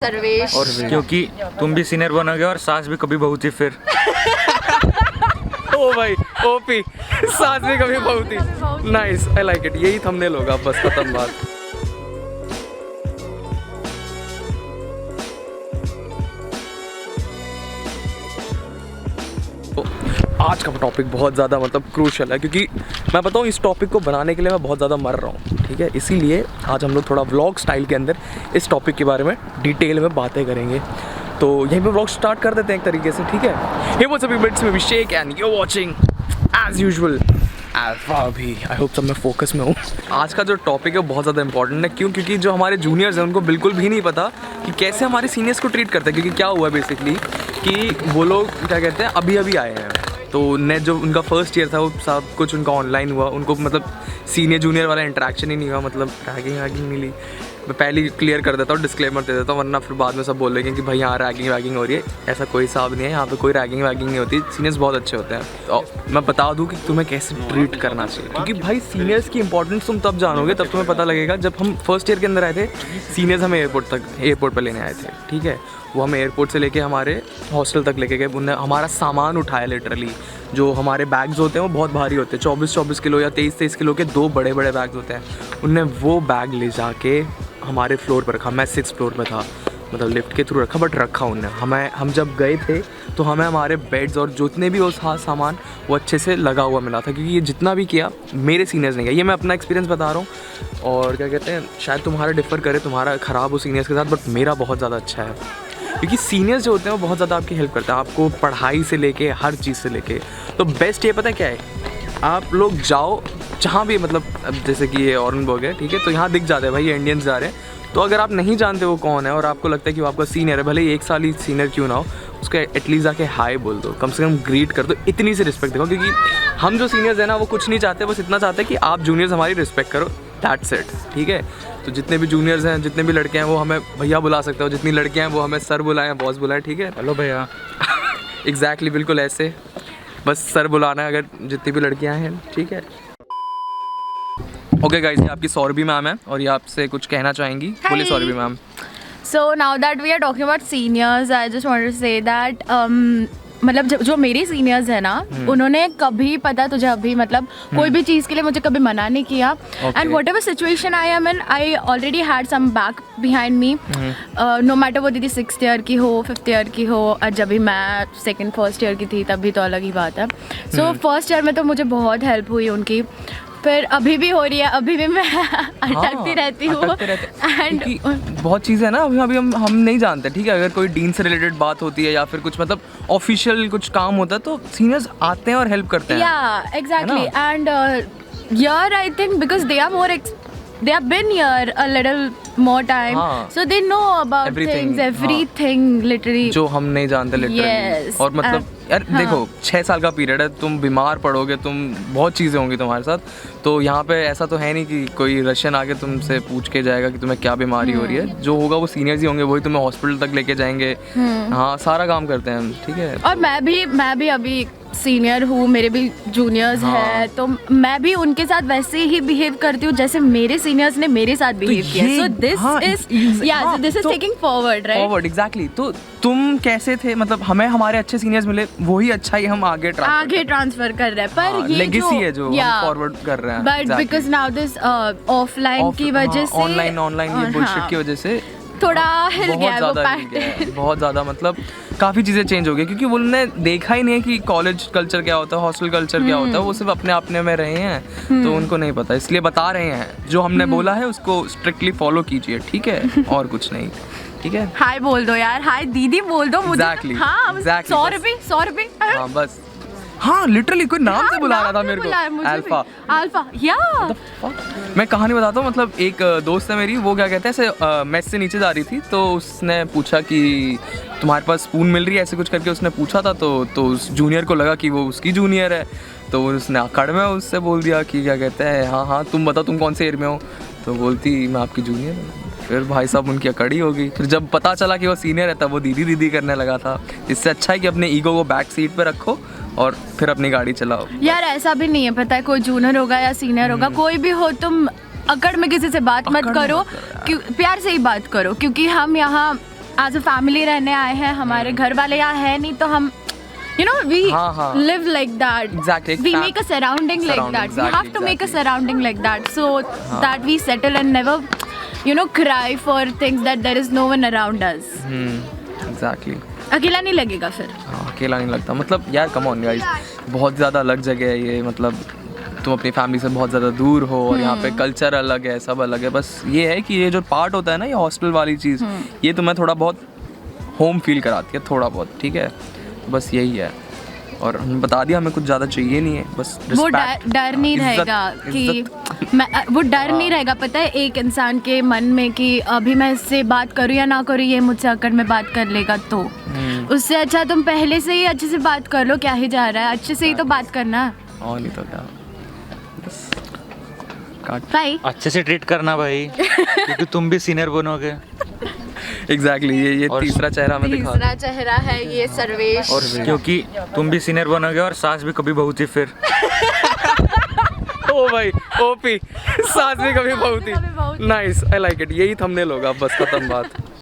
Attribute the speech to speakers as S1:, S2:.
S1: सर्वेश।
S2: और क्योंकि तुम भी सीनियर बनोगे और सास भी कभी बहू थी फिर।
S3: ओ भाई ओपी सास भी कभी बहू थी। Nice, I like it. यही थंबनेल होगा, बस खत्म बात। आज का टॉपिक बहुत ज़्यादा मतलब क्रूशियल है, क्योंकि मैं बताऊँ इस टॉपिक को बनाने के लिए मैं बहुत ज़्यादा मर रहा हूँ, ठीक है। इसीलिए आज हम लोग थोड़ा व्लॉग स्टाइल के अंदर इस टॉपिक के बारे में डिटेल में बातें करेंगे। तो यहीं पे व्लॉग स्टार्ट कर देते हैं एक तरीके से, ठीक है। Hey what's up it's me Abhishek and you are watching as usual Alpha. भी आई होप सब मैं फोकस में हूँ। आज का जो टॉपिक है बहुत ज़्यादा इंपॉर्टेंट है। क्यों? क्योंकि जो हमारे जूनियर्स हैं उनको बिल्कुल भी नहीं पता कि कैसे हमारे सीनियर्स को ट्रीट करते हैं। क्योंकि क्या हुआ बेसिकली कि वो लोग क्या कहते हैं अभी अभी आए हैं, तो ने जो उनका फर्स्ट ईयर था वो सब कुछ उनका ऑनलाइन हुआ। उनको मतलब सीनियर जूनियर वाला इंटरेक्शन ही नहीं हुआ, मतलब रैगिंग वैगिंग नहीं ली। मैं पहले ही क्लियर कर देता हूँ, डिस्क्लेमर दे देता हूँ, वरना फिर बाद में सब बोलेंगे कि भाई यहाँ रैगिंग वैगिंग हो रही है। ऐसा कोई हिसाब नहीं है, यहाँ पे कोई रैगिंग वैगिंग नहीं होती। सीनियर्स बहुत अच्छे होते हैं। तो मैं बता दूँ कि तुम्हें कैसे ट्रीट करना चाहिए, क्योंकि भाई सीनियर्स की इंपॉर्टेंस तुम तब जानोगे, तब तुम्हें पता लगेगा। जब हम फर्स्ट ईयर के अंदर आए थे, सीनियर्स हमें एयरपोर्ट पर लेने आए थे, ठीक है। वो हमें एयरपोर्ट से लेके हमारे हॉस्टल तक लेके गए। उन्होंने हमारा सामान उठाया लिटरली। जो हमारे बैग्स होते हैं वो बहुत भारी होते हैं, 24 किलो या 23 किलो के 2 बड़े बड़े बैग्स होते हैं। उनने वो बैग ले जाके हमारे फ्लोर पर रखा। मैं 6th फ्लोर पे था, मतलब लिफ्ट के थ्रू रखा, बट रखा उनने। हम जब गए थे तो हमें हमारे बेड्स और जितने भी उस सामान वो अच्छे से लगा हुआ मिला था। क्योंकि ये जितना भी किया मेरे सीनियर्स ने किया। ये मैं अपना एक्सपीरियंस बता रहा हूँ। और क्या कहते हैं, शायद तुम्हारा डिफ़र करे, तुम्हारा ख़राब हो सीनियर्स के साथ, बट मेरा बहुत ज़्यादा अच्छा है। क्योंकि सीनियर्स जो होते हैं वो बहुत ज़्यादा आपकी हेल्प करते हैं, आपको पढ़ाई से लेके हर चीज़ से लेके। तो बेस्ट ये पता है क्या है, आप लोग जाओ जहाँ भी, मतलब अब जैसे कि ये औरंगबाग है, ठीक है, तो यहाँ दिख जाते हैं भाई ये इंडियंस जा रहे हैं। तो अगर आप नहीं जानते वो कौन है और आपको लगता है कि वो आपका सीनियर है, भले ही 1 साल ही सीनियर क्यों ना हो, उसको एटलीस्ट आके हाय बोल दो, कम से कम ग्रीट कर दो। इतनी सी रिस्पेक्ट देखो, क्योंकि हम जो सीनियर्स हैं ना वो कुछ नहीं चाहते, बस इतना चाहते हैं कि आप जूनियर्स हमारी रिस्पेक्ट करो, दैट्स इट, ठीक है। तो जितने भी जूनियर्स हैं, जितने भी लड़के हैं, वो हमें भैया बुला सकते हो। जितनी लड़कियां हैं वो हमें सर बुलाएं, बॉस बुलाएं, ठीक है।
S2: हेलो भैया।
S3: एग्जैक्टली, बिल्कुल ऐसे, बस सर बुलाना है अगर जितनी भी लड़कियां हैं, ठीक है। ओके गाइस, ये आपकी सौरभी मैम है और ये आपसे कुछ कहना चाहेंगी। बोलिए Saurabhi ma'am.
S1: So now that we are talking about seniors, I just wanted to say that मतलब जो मेरे सीनियर्स है ना, उन्होंने कभी, पता तुझे, अभी मतलब कोई भी चीज़ के लिए मुझे कभी मना नहीं किया। And whatever situation I am in, I already had some back behind me. No matter वो दीदी 6th ईयर की हो, 5th ईयर की हो, और जब भी मैं 2nd फर्स्ट ईयर की थी तभी तो अलग ही बात है। सो फर्स्ट ईयर में तो मुझे बहुत हेल्प हुई उनकी, फिर अभी भी हो रही है, अभी भी मैं अटकती रहती हूँ। एंड
S3: बहुत चीज़ें हैं ना अभी हम नहीं जानते, ठीक है। अगर कोई डीन से रिलेटेड बात होती है या फिर कुछ मतलब ऑफिशियल कुछ काम होता है, तो सीनियर्स आते हैं और हेल्प करते हैं।
S1: या exactly. And here I think because they are more, they have been here a little more time, so they know about things, everything literally
S3: जो हम नहीं जानते लिटरली।
S1: yes.
S3: और मतलब यार देखो 6 साल का पीरियड है, तुम बीमार पड़ोगे, तुम बहुत चीज़ें होंगी तुम्हारे साथ। तो यहाँ पे ऐसा तो है नहीं कि कोई रशियन आके तुमसे पूछ के जाएगा कि तुम्हें क्या बीमारी हो रही है। जो होगा वो सीनियर्स ही होंगे, वही तुम्हें हॉस्पिटल तक लेके जाएंगे। हाँ, सारा काम करते हैं हम, ठीक है।
S1: और मैं भी अभी सीनियर हूँ, मेरे भी जूनियर्स हैं, तो मैं भी उनके साथ वैसे ही बिहेव करती हूँ जैसे मेरे सीनियर्स ने मेरे साथ बिहेव किया। So this is taking forward, right?
S3: Forward, exactly. तो तुम कैसे थे, मतलब हमें हमारे अच्छे सीनियर्स मिले, वही अच्छा ही हम आगे
S1: ट्रांसफर कर रहे हैं। पर ये
S3: लेगेसी है जो हम फॉरवर्ड कर रहे हैं।
S1: But because now this offline की वजह से,
S3: ऑनलाइन ये बुलशिट की वजह से
S1: थोड़ा हिल गया वो पैटर्न,
S3: बहुत ज़्यादा। मतलब काफ़ी चीज़ें चेंज हो गई, क्योंकि उन्होंने देखा ही नहीं है कि कॉलेज कल्चर क्या होता है, हॉस्टल कल्चर क्या होता है। वो सिर्फ अपने में रहे हैं, तो उनको नहीं पता, इसलिए बता रहे हैं। जो हमने बोला है उसको स्ट्रिक्टली फॉलो कीजिए, ठीक है, और कुछ नहीं, ठीक है।
S1: हाय बोल दो यार, हाय दीदी बोल दो मुझे।
S3: Exactly,
S1: हाँ,
S3: exactly,
S1: 100 रुपये।
S3: हाँ बस, हाँ लिटरली कोई नाम से बुला रहा था मेरे को,
S1: अल्फा। या
S3: मैं कहानी बताता हूँ। मतलब एक दोस्त है मेरी, वो क्या कहते हैं, ऐसे मेस से नीचे जा रही थी, तो उसने पूछा कि तुम्हारे पास स्पून मिल रही है, ऐसे कुछ करके उसने पूछा था। तो उस जूनियर को लगा कि वो उसकी जूनियर है, तो उसने अकड़ में उससे बोल दिया कि क्या कहते हैं, हाँ तुम बताओ तुम कौन से ईयर में हो। तो बोलती मैं आपकी जूनियर हूँ। फिर भाई साहब उनकी अकड़ी हो गई। फिर जब पता चला कि वो सीनियर है तब वो दीदी करने लगा था। इससे अच्छा है कि अपने ईगो को बैक सीट पे रखो और फिर अपनी गाड़ी चलाओ।
S1: यार ऐसा भी नहीं है, पता है, कोई जूनियर होगा या सीनियर होगा, कोई भी हो, तुम अकड़ में किसी से बात मत करो, प्यार से ही बात करो। क्योंकि हम यहाँ एज अ फैमिली रहने आए हैं, हमारे घर वाले यहाँ है नहीं तो हम we
S3: हाँ, हाँ.
S1: live like that.
S3: Exactly.
S1: We make a surrounding like that. We have to make a surrounding like that so that we settle and never cry for things that there is no one around us.
S3: Exactly.
S1: अकेला नहीं लगेगा फिर।
S3: हाँ, अकेला नहीं लगता। मतलब यार कम ऑन गाइस, बहुत ज़्यादा अलग जगह है ये। मतलब तुम अपनी फैमिली से बहुत ज़्यादा दूर हो और यहाँ पे कल्चर अलग है, सब अलग है। बस ये है कि ये जो पार्ट होता है ना, ये हॉस्टल वाली चीज़, ये तुम्हें थोड़ा बहुत होम फील कराती है, थोड़ा बहुत, ठीक है। बस यही है। और हमने बता दिया हमें कुछ ज़्यादा चाहिए नहीं है, बस
S1: वो
S3: respect,
S1: डर नहीं रहेगा कि वो डर नहीं रहेगा। पता है एक इंसान के मन में कि अभी मैं इससे बात करूँ या ना करूँ, ये मुझसे अगर मैं बात कर लेगा तो उससे अच्छा तुम पहले से ही अच्छे से बात कर लो, क्या ही जा रहा है, अच्छे से ही तो बात करना।
S3: और नहीं तो क्या, बस काट।
S1: भाई
S2: अच्छे से ट्रीट करना भाई, क्योंकि तुम भी सीनियर बनोगे।
S3: एग्जैक्टली ये
S2: और
S3: तीसरा चेहरा मैं दिखा।
S1: तीसरा चेहरा है ये सर्वेश।
S2: और क्योंकि तुम भी सीनियर बनोगे और सास भी कभी बहू थी फिर।
S3: ओ भाई ओपी, सास भी कभी बहुत
S1: कभी बहू
S3: ही नाइस, आई लाइक इट। यही थंबनेल होगा, बस खत्म बात।